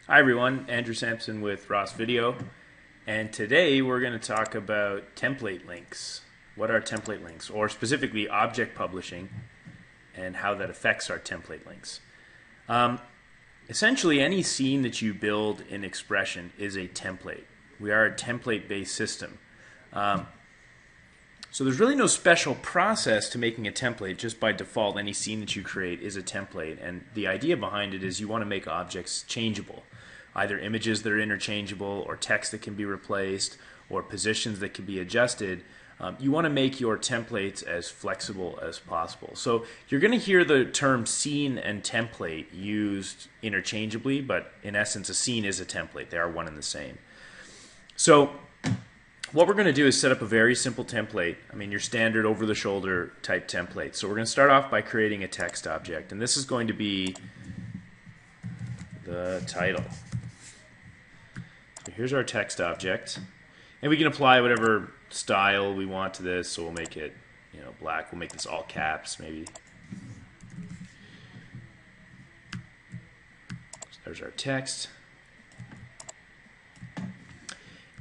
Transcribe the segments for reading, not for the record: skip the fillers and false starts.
Hi everyone, Andrew Sampson with Ross Video, and today we're going to talk about template links. What are template links, or specifically object publishing, and how that affects our template links. Essentially, any scene that you build in Expression is a template. We are a template-based system. So there's really no special process to making a template. Just by default, any scene that you create is a template. And the idea behind it is you want to make objects changeable. Either images that are interchangeable, or text that can be replaced, or positions that can be adjusted. You want to make your templates as flexible as possible. So you're going to hear the term scene and template used interchangeably, but in essence a scene is a template. They are one and the same. So what we're going to do is set up a very simple template. Your standard over-the-shoulder type template. So we're going to start off by creating a text object, and this is going to be the title. So here's our text object, and we can apply whatever style we want to this. So we'll make it, black. We'll make this all caps, maybe. So there's our text.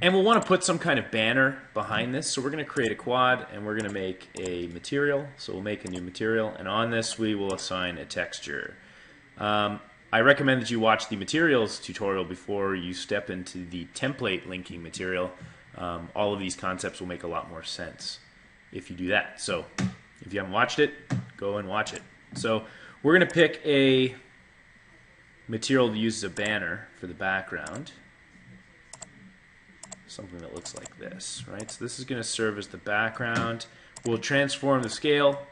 And we'll want to put some kind of banner behind this. So we're going to create a quad, and we're going to make a material. So we'll make a new material, and on this we will assign a texture. I recommend that you watch the materials tutorial before you step into the template linking material. All of these concepts will make a lot more sense if you do that. So if you haven't watched it, go and watch it. So we're going to pick a material to use as a banner for the background. Something that looks like this, right? So this is going to serve as the background. We'll transform the scale.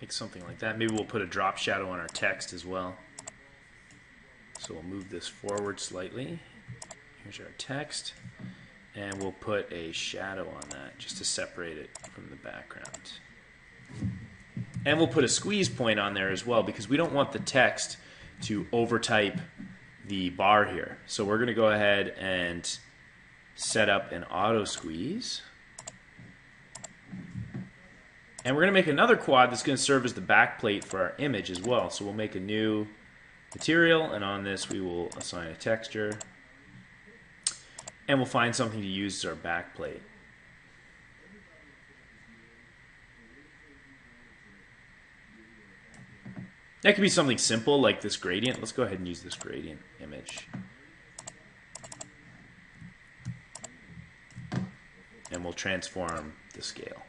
Make something like that. Maybe we'll put a drop shadow on our text as well. So we'll move this forward slightly. Here's our text. And we'll put a shadow on that just to separate it from the background. And we'll put a squeeze point on there as well, because we don't want the text to overtype the bar here. So we're going to go ahead and set up an auto squeeze. And we're going to make another quad that's going to serve as the back plate for our image as well. So we'll make a new material, and on this we will assign a texture. And we'll find something to use as our back plate. That could be something simple like this gradient. Let's go ahead and use this gradient image. And we'll transform the scale.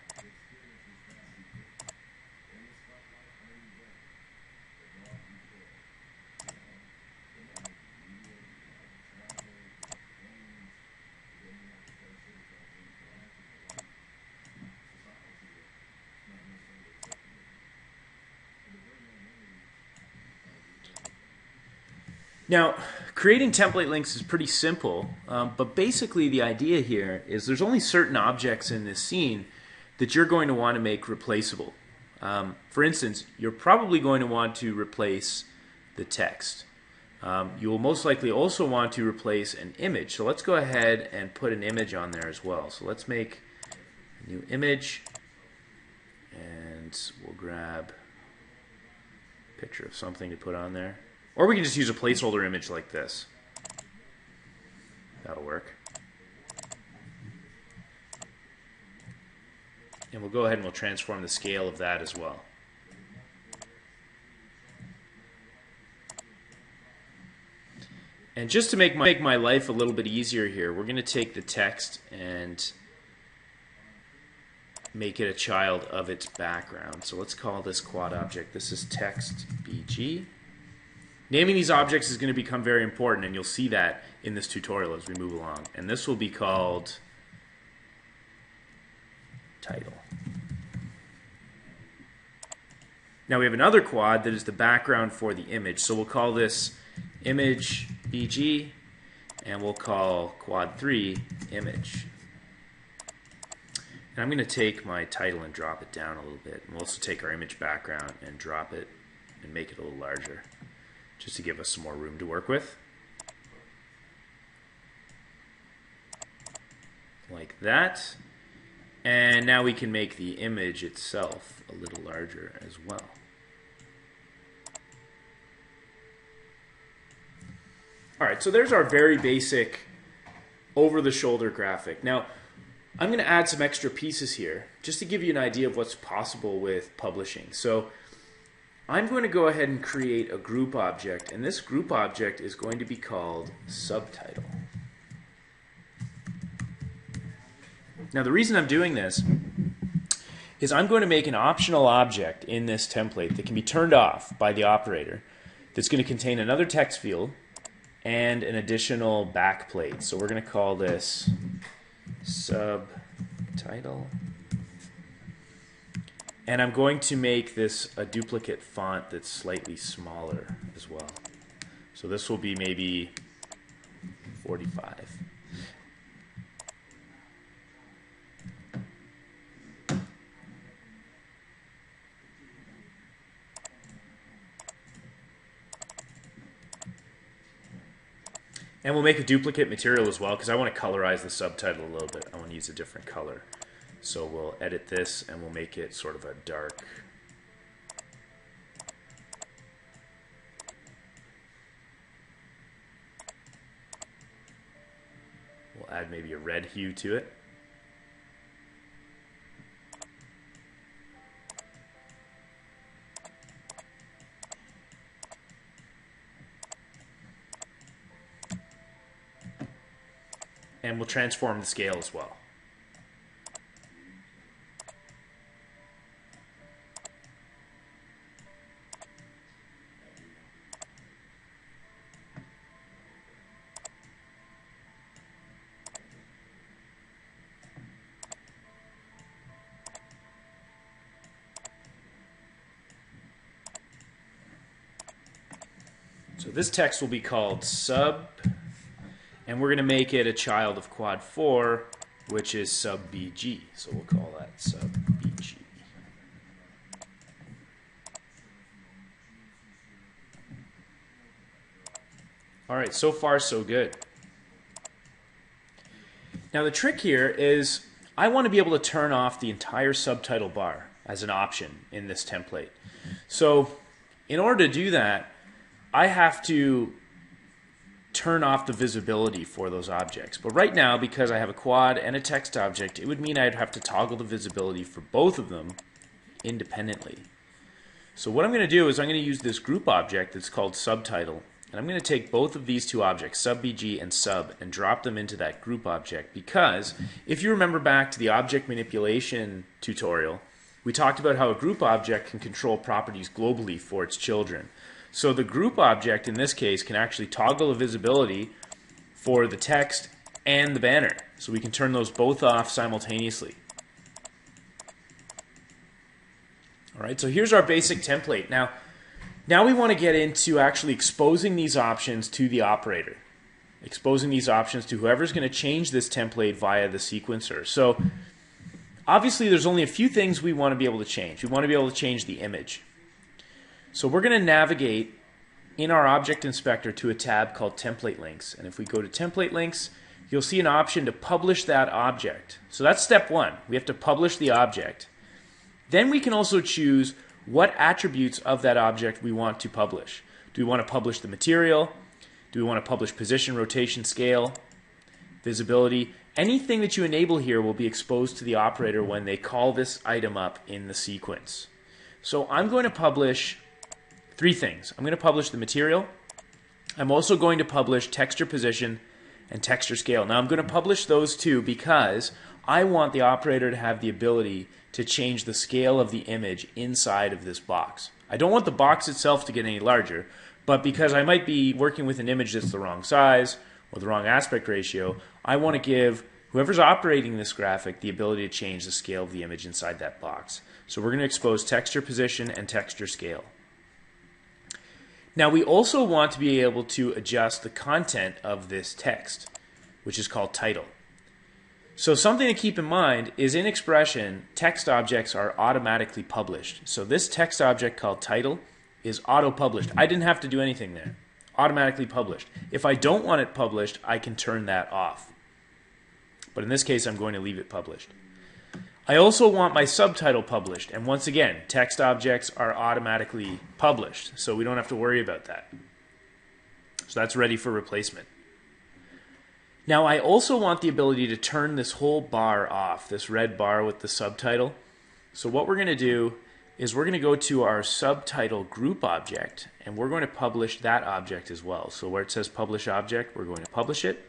Now, creating template links is pretty simple, but basically the idea here is there's only certain objects in this scene that you're going to want to make replaceable. For instance, you're probably going to want to replace the text. You will most likely also want to replace an image. So let's go ahead and put an image on there as well. So let's make a new image, and we'll grab a picture of something to put on there. Or we can just use a placeholder image like this. That'll work. And we'll go ahead and we'll transform the scale of that as well. And just to make my life a little bit easier here, we're going to take the text and make it a child of its background. So let's call this quad object. This is text BG. Naming these objects is going to become very important, and you'll see that in this tutorial as we move along. And this will be called title. Now we have another quad that is the background for the image. So we'll call this image BG, and we'll call quad 3 image. And I'm going to take my title and drop it down a little bit. And we'll also take our image background and drop it and make it a little larger, just to give us some more room to work with. Like that. And now we can make the image itself a little larger as well. right, so there's our very basic over-the-shoulder graphic. Now, I'm going to add some extra pieces here just to give you an idea of what's possible with publishing. So I'm going to go ahead and create a group object, and this group object is going to be called subtitle. Now the reason I'm doing this is I'm going to make an optional object in this template that can be turned off by the operator that's going to contain another text field and an additional backplate. So we're going to call this subtitle. And I'm going to make this a duplicate font that's slightly smaller as well. So this will be maybe 45. And we'll make a duplicate material as well because I want to colorize the subtitle a little bit. I want to use a different color. So we'll edit this and we'll make it sort of a dark. We'll add maybe a red hue to it. And we'll transform the scale as well. So this text will be called sub, and we're going to make it a child of quad 4, which is sub BG. So we'll call that sub BG. All right, so far so good. Now the trick here is I want to be able to turn off the entire subtitle bar as an option in this template. So in order to do that, I have to turn off the visibility for those objects. But right now, because I have a quad and a text object, it would mean I'd have to toggle the visibility for both of them independently. So what I'm going to do is I'm going to use this group object that's called subtitle, and I'm going to take both of these two objects, sub BG and sub, and drop them into that group object, because if you remember back to the object manipulation tutorial, we talked about how a group object can control properties globally for its children. So the group object in this case can actually toggle the visibility for the text and the banner. So we can turn those both off simultaneously. All right, so here's our basic template. Now we want to get into actually exposing these options to the operator. Exposing these options to whoever's going to change this template via the sequencer. So obviously there's only a few things we want to be able to change. We want to be able to change the image. So we're going to navigate in our object inspector to a tab called template links. And if we go to template links, you'll see an option to publish that object. So that's step one. We have to publish the object. Then we can also choose what attributes of that object we want to publish. Do we want to publish the material? Do we want to publish position, rotation, scale, visibility? Anything that you enable here will be exposed to the operator when they call this item up in the sequence. So I'm going to publish three things. I'm going to publish the material. I'm also going to publish texture position and texture scale. Now I'm going to publish those two because I want the operator to have the ability to change the scale of the image inside of this box. I don't want the box itself to get any larger, but because I might be working with an image that's the wrong size or the wrong aspect ratio, I want to give whoever's operating this graphic the ability to change the scale of the image inside that box. So we're going to expose texture position and texture scale. Now we also want to be able to adjust the content of this text, which is called title. So something to keep in mind is in Expression, text objects are automatically published. So this text object called title is auto-published. I didn't have to do anything there. Automatically published. If I don't want it published, I can turn that off. But in this case, I'm going to leave it published. I also want my subtitle published, and once again, text objects are automatically published, so we don't have to worry about that. So that's ready for replacement. Now I also want the ability to turn this whole bar off, this red bar with the subtitle. So what we're going to do is we're going to go to our subtitle group object, and we're going to publish that object as well. So where it says publish object, we're going to publish it.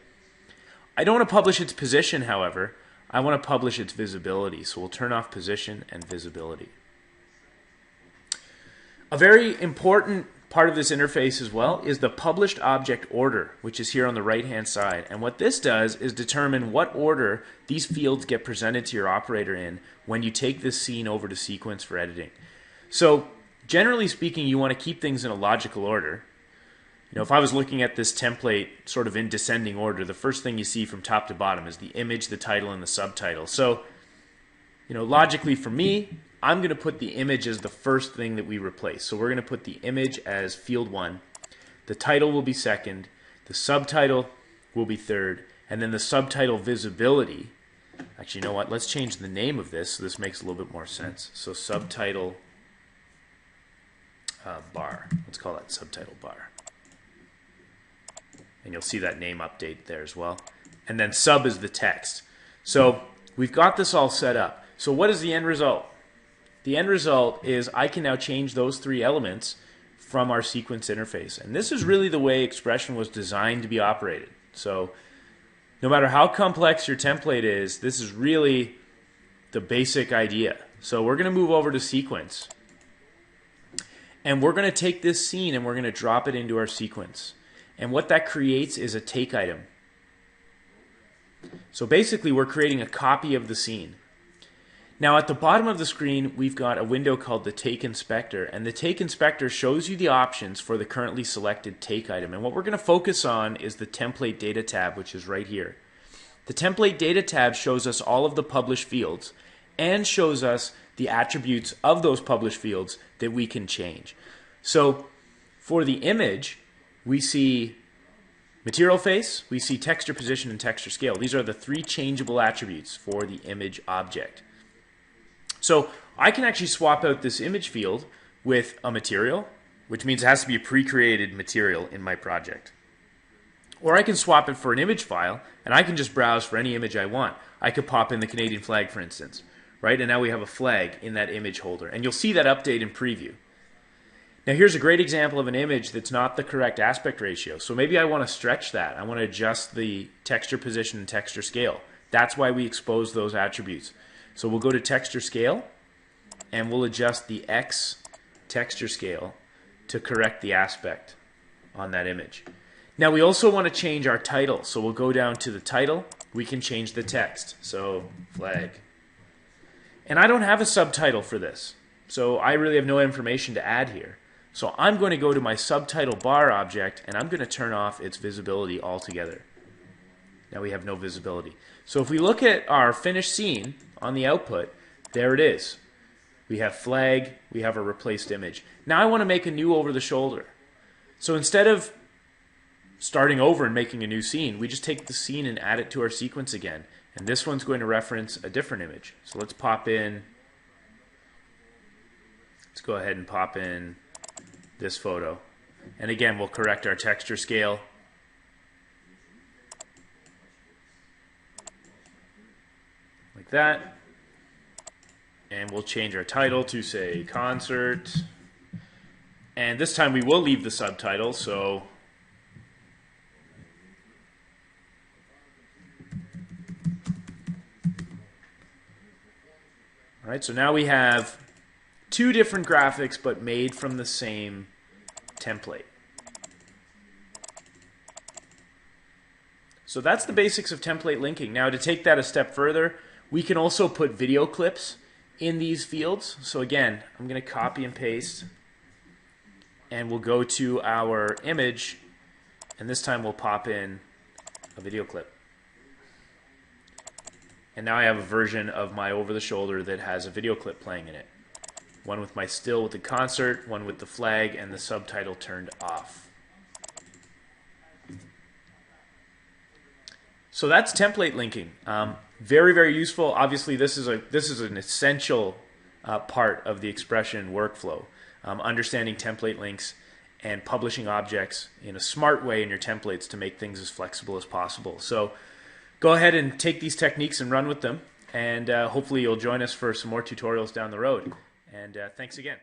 I don't want to publish its position, however. I want to publish its visibility. So we'll turn off position and visibility. A very important part of this interface as well is the published object order, which is here on the right hand side. And what this does is determine what order these fields get presented to your operator in when you take this scene over to sequence for editing. So generally speaking, you want to keep things in a logical order. You know, if I was looking at this template sort of in descending order, the first thing you see from top to bottom is the image, the title, and the subtitle. So, you know, logically for me, I'm going to put the image as the first thing that we replace. So we're going to put the image as field 1. The title will be second. The subtitle will be third. And then the subtitle visibility. Actually, you know what? Let's change the name of this so this makes a little bit more sense. So subtitle bar. Let's call that subtitle bar. And you'll see that name update there as well. And then sub is the text. So we've got this all set up. So what is the end result? The end result is I can now change those 3 elements from our sequence interface. And this is really the way Expression was designed to be operated. So no matter how complex your template is, this is really the basic idea. So we're going to move over to sequence. And we're going to take this scene and we're going to drop it into our sequence. And what that creates is a take item. So basically we're creating a copy of the scene. Now at the bottom of the screen, we've got a window called the Take Inspector, and the Take Inspector shows you the options for the currently selected take item. And what we're going to focus on is the Template Data tab, which is right here. The Template Data tab shows us all of the published fields and shows us the attributes of those published fields that we can change. So for the image, we see material face, we see texture position, and texture scale. These are the 3 changeable attributes for the image object. So I can actually swap out this image field with a material, which means it has to be a pre-created material in my project. Or I can swap it for an image file, and I can just browse for any image I want. I could pop in the Canadian flag, for instance, right? And now we have a flag in that image holder. And you'll see that update in preview. Now here's a great example of an image that's not the correct aspect ratio. So maybe I want to stretch that. I want to adjust the texture position and texture scale. That's why we expose those attributes. So we'll go to texture scale and we'll adjust the X texture scale to correct the aspect on that image. Now we also want to change our title. So we'll go down to the title. We can change the text. So flag. And I don't have a subtitle for this. So I really have no information to add here. So I'm going to go to my subtitle bar object and I'm going to turn off its visibility altogether. Now we have no visibility. So if we look at our finished scene on the output, there it is. We have flag, we have a replaced image. Now I want to make a new over the shoulder. So instead of starting over and making a new scene, we just take the scene and add it to our sequence again. And this one's going to reference a different image. So let's pop in, let's go ahead and pop in this photo. And again, we'll correct our texture scale. Like that. And we'll change our title to say concert. And this time we will leave the subtitle, so alright, so now we have 2 different graphics but made from the same template. So that's the basics of template linking. Now to take that a step further, we can also put video clips in these fields. So again, I'm going to copy and paste and we'll go to our image and this time we'll pop in a video clip. And now I have a version of my over the shoulder that has a video clip playing in it. One with my still with the concert, one with the flag and the subtitle turned off. So that's template linking. Very, very useful. Obviously, this is an essential part of the Expression workflow. Understanding template links and publishing objects in a smart way in your templates to make things as flexible as possible. So go ahead and take these techniques and run with them, and hopefully you'll join us for some more tutorials down the road. And thanks again.